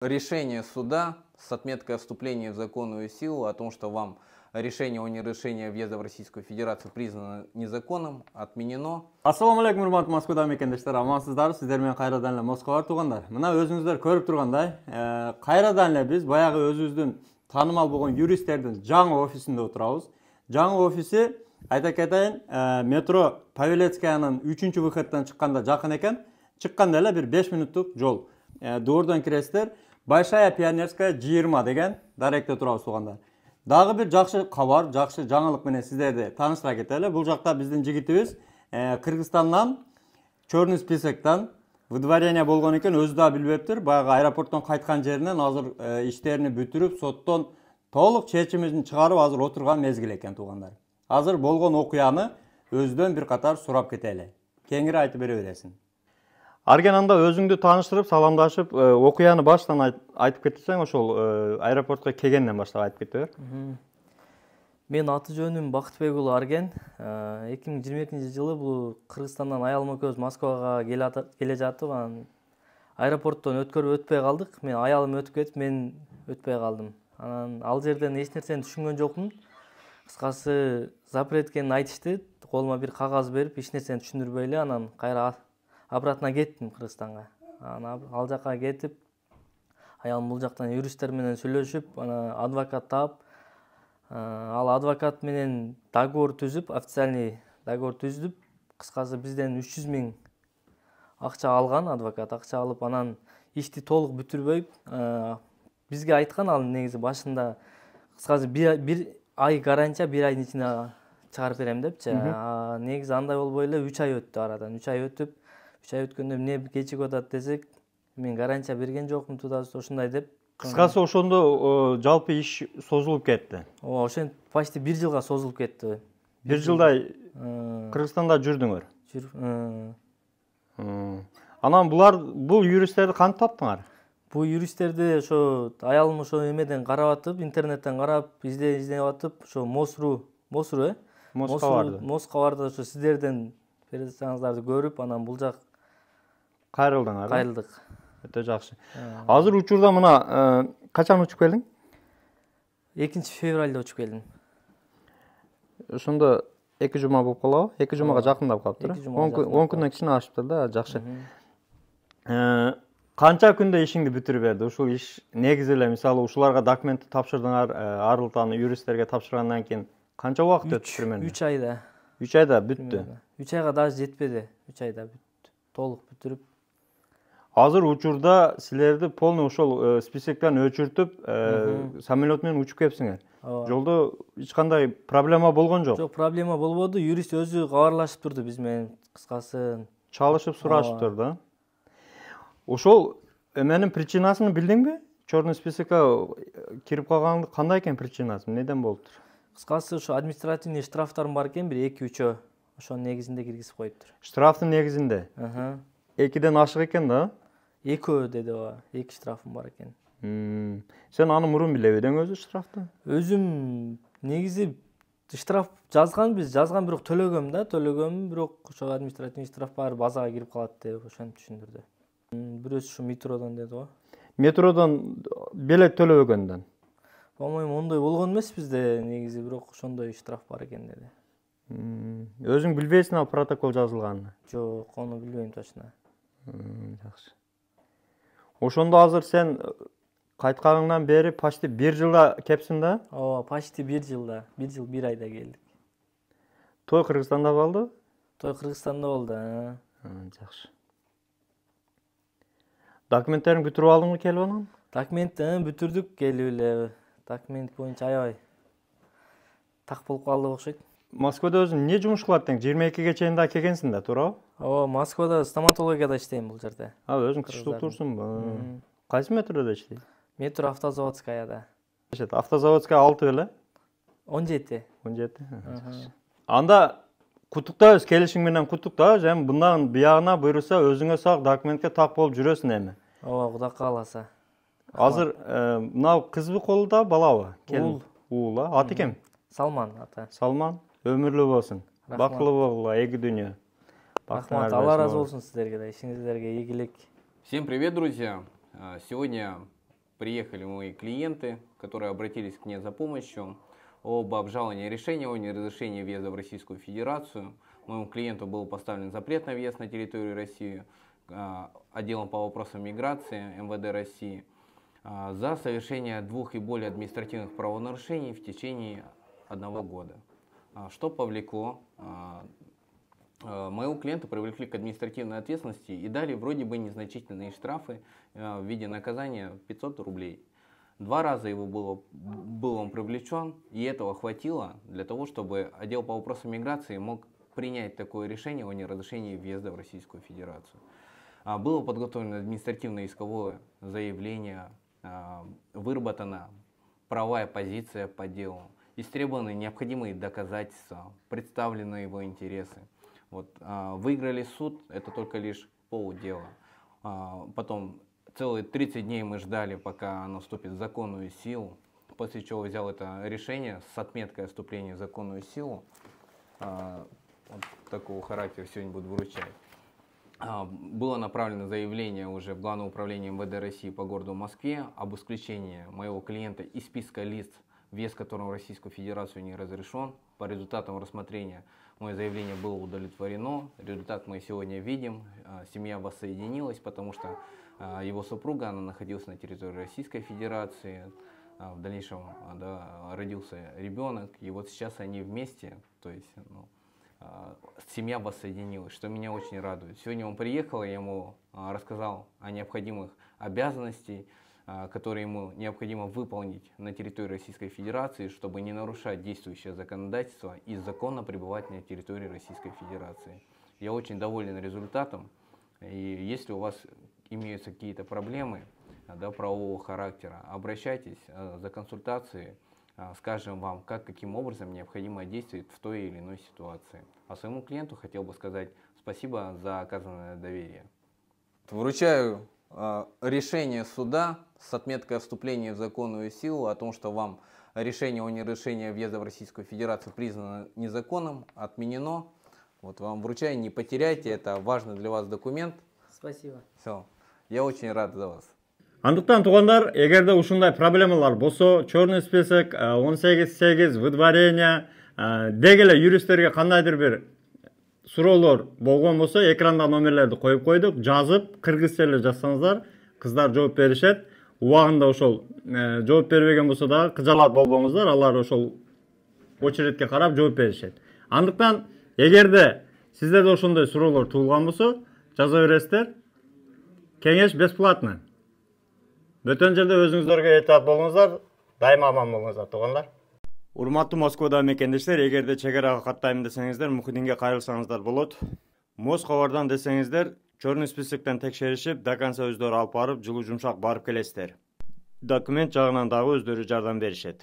Решение суда с отметкой о вступлении в законную силу о том, что вам решение о нерешении въезда в Российскую Федерацию признано незаконным, отменено. Assalamu alaikum урматтуу Москвада мекендештер, амансыздар, сиздер менен кайрадан эле Москва туугандар. Мына өзүңүздөр көрүп тургандай, кайрадан эле биз баягы өзүбүздүн таанымал болгон юристтердин жаңы офисинде отурабыз. Жаңы офиси айта кетейин, метро Павелецкаянын 3-выходтан чыкканда жакын экен. Чыкканда эле бир 5 мүнөттүк жол. Доордон киресиздер. Большая Пионерская 20 деген даректе турабыз туугандар. Дагы бир жакшы кабар, жакшы жаңылык менен сиздерди тааныштыра кетели. Бул жакта биздин жигитибиз Кыргызстандан, чорный списоктан выдворение болгон экен, өзү да билбептир. Баягы аэропорттон кайткан жеринен азыр иштерин бүтүрүп, соттон толук чечимин чыгарып азыр отурган мезгил экен туугандар. Азыр болгон окуяны өзүдөн бир катар сурап кетели. Кеңири айтып бере бересиң. Арген анда өзүңдү тааныштырып, саламдашып, окуяны баштан айтып кетсең, ошол аэропортко келгенден баштап айтып кете бер. Мен аты жөнүм Бактыбек уулу Арген. 2022-жылы бул Кыргызстандан аялым экөөбүз Москвага келе жатып, анан аэропорттон өткөрүп өтпөй калдык. Мен аялым өтүп кетип, мен өтпөй калдым. Анан ал жерден эч нерсени түшүнгөн жокмун. Кыскасы запрет экенин айтышты. Колума бир кагаз берип, эч нерсени түшүндүрбөй эле, анан кайра обратно кеттим Кыргызстанга. Анан ал жака кетип, аялым бул жактан юристтер менен сүйлөшүп, анан адвокат таап, ал адвокат менен договор түзүп, официальный договор түзүп, кыскасы бизден 300 000 акча алган адвокат, акча алып, анан ишти толук бүтүрбөй, бизге айткан ал негизи башында, кыскасы бир ай гарантия, бир айдын ичинде чыгарып берем депчи. Негизи андай болбой эле 3 ай өттү арадан. 3 ай өтүп, 3 ай өткөндө эмне кечигип атат десек, мен гарантия берген жокмун тудасы ошундай деп. Кыскасы ошондо жалпы иш созулуп кетти. Ооба, ошентип почти 1 жылга созулуп кетти. 1 жылдай Кыргызстанда жүрдүңөр. Анан бул юристтерди кантип таптыңар? Бул юристтерди ошо аялым ошо эмеден карап атып, интернеттен карап, издеп атып, ошо Мосру Москвада ошо сиздерден берсеңиздарды көрүп, анан бул жак кайрылдыңар. Кайрылдык. Өтө жакшы. Азыр учурда мына качан учуп келдиң? 2-февралда учуп келдим. Ошондо 2 жума болуп калабы? 2 жумага жакындап калыптыр. 10 күндөн кичине ашыптыр да, жакшы. Канча күндө ишиңди бүтүрүп берди? Ушул иш негизи эле, мисалы, ушуларга документти тапшырдыңар, арылтаны юристтерге тапшыргандан кийин канча убакыт өттү примерно? 3 айда. 3 айда бүттү. 3 айга даже жетпеди. 3 айда бүттү. Толук бүтүрүп. Азыр учурда силерди полный ошол списоктон өчүртүп, самолет менен учуп келипсиңер. Жолдо эч кандай проблема болгон жок? Жок, проблема болбоду. Юрист өзү кабарлашып турду биз менен, кыскасы чалышып сурашып турду. Ошол эменин причинасын билдиңби? Чорный списокко кирип калгандын кандай экен причинасы? Эмнеден болуптур? Кыскасы ошо административный штрафтарым бар экен, бир 2-3. Ошонун негизинде киргизип коюптур. Штрафтын негизинде? 2ден ашык экен да? 2 деди, ооба. 2 штрафым бар экен. Сен аны мурун билебедиң өзү штрафты? Өзүм негизи штраф жазган бирок төлөгөм, бирок ошо административный штраф бар, базага кирип калат деп ошентип түшүндүрдү. Бирөөсү ушу метродон деди го. Метродон белек төлөбөгөндөн? По-моему, ондой болгон эмес бизде негизи, бирок ошондой штраф бар экен деди. Өзүң билбейсиң ал протокол жазылганын? Жок, аны билбейм точно. Жакшы. Ошондо азыр сен кайтканыңдан бери почти 1 жылда кепсиң да? Ооба, почти 1 жылда. 1 жыл 1 айда келдик. Той Кыргызстанда болду? Той Кыргызстанда болду. Жакшы. Документтериңди бүтүрүп алдыңбы келип анан? Документти бүтүрдүк келип эле. Документ боюнча аябай так болуп калды окшойт. Москвада өзүң эмне жумуш кылат дең? 22ге чейин да келгенсиң да, туурабы? Ооба, Москвада стоматологияда иштейм бул жерде. Өзүң туштурсуңбу? Кайсы метродо иштейсиң? Метро Автозаводскаяда. Автозаводская 6 беле? 17. 17. Анда куттуктайбыз, келишиң менен куттуктайбыз. Эми мындан биягына буйруса өзүңө сак документке так болуп жүрөсүң эми. Ооба, Кудай кааласа. Азыр мына кызбы колуда, балабы? Уул, аты ким? Салман аты. Салман, өмүрлүү болсун. Бактылуу болгула, эки дүйнө. Рахмат, Алла разы болсун сиздерге да, ишиңиздерге ийгилик. Всем привет, друзья! Сегодня приехали мои клиенты, которые обратились к мне за помощью об обжаловании решения о неразрешении въезда в Российскую Федерацию. Моему клиенту был поставлен запрет на въезд на территорию России отделом по вопросам миграции МВД России за совершение 2 и более административных правонарушений в течение 1 года. Что повлекло? Моего клиента привлекли к административной ответственности и дали вроде бы незначительные штрафы в виде наказания 500 рублей. 2 раза был он привлечен, и этого хватило для того, чтобы отдел по вопросам миграции мог принять такое решение о неразрешении въезда в Российскую Федерацию. Было подготовлено административное исковое заявление, выработана правовая позиция по делу, истребованы необходимые доказательства, представлены его интересы. Выиграли суд, это только лишь полдела. Потом целые 30 дней мы ждали, пока оно вступит в законную силу, после чего взял это решение с отметкой о вступлении в законную силу. Такого характера сегодня буду вручать. Было направлено заявление уже в Главное управление МВД России по городу Москве об исключении моего клиента из списка лиц, въезд которого в Российскую Федерацию не разрешен. По результатам рассмотрения мое заявление было удовлетворено. Результат мы сегодня видим. Семья воссоединилась, потому что его супруга, она находилась на территории Российской Федерации. В дальнейшем родился ребенок, и вот сейчас они вместе, то есть семья воссоединилась, что меня очень радует. Сегодня он приехал, я ему рассказал о необходимых обязанностях, которые ему необходимо выполнить на территории Российской Федерации, чтобы не нарушать действующее законодательство и законно пребывать на территории Российской Федерации. Я очень доволен результатом, и если у вас имеются какие-то проблемы правового характера, обращайтесь за консультацией, скажем вам, каким образом необходимо действовать в той или иной ситуации. А своему клиенту хотел бы сказать спасибо за оказанное доверие. Вручаю решение суда с отметкой о вступлении в законную силу о том, что вам решение о неразрешении въезда в Российскую Федерацию признано незаконным, отменено. Вам вручаю, не потеряйте, это важный для вас документ. Спасибо. Все, я очень рад за вас. Андыктан туугандар, эгерде ушундай проблемалар болсо, черный список, 18.8 выдворение, деги эле юристтерге кандайдыр бир суроолор болгон болсо, экранда номерлерди коюп койдук, жазып, кыргызча эле жазсаңыздар, кыздар жооп беришет. Убагында ошол жооп бербеген болсо дагы кыжалат болбоңуздар, алар ошол очередке карап жооп беришет. Андыктан эгерде сиздерде ошондой суроолор туулган болсо, жаза бересиздер. Кеңеш бесплатно. Бөтөн жерде өзүңүздөргө этаат болуңуздар, дайыма аман болуңуздар, туугандар. Урматтуу Москвада мекендештер, эгерде чек арага каттайм десеңиздер, Мухиддинге кайрылсаңыздар болот. Москвадан десеңиздер, черный списоктон текшеришип, до конца өздөрү алып барып, жылуу жумшак барып келесиздер. Документ жагынан дагы өздөрү жардам беришет.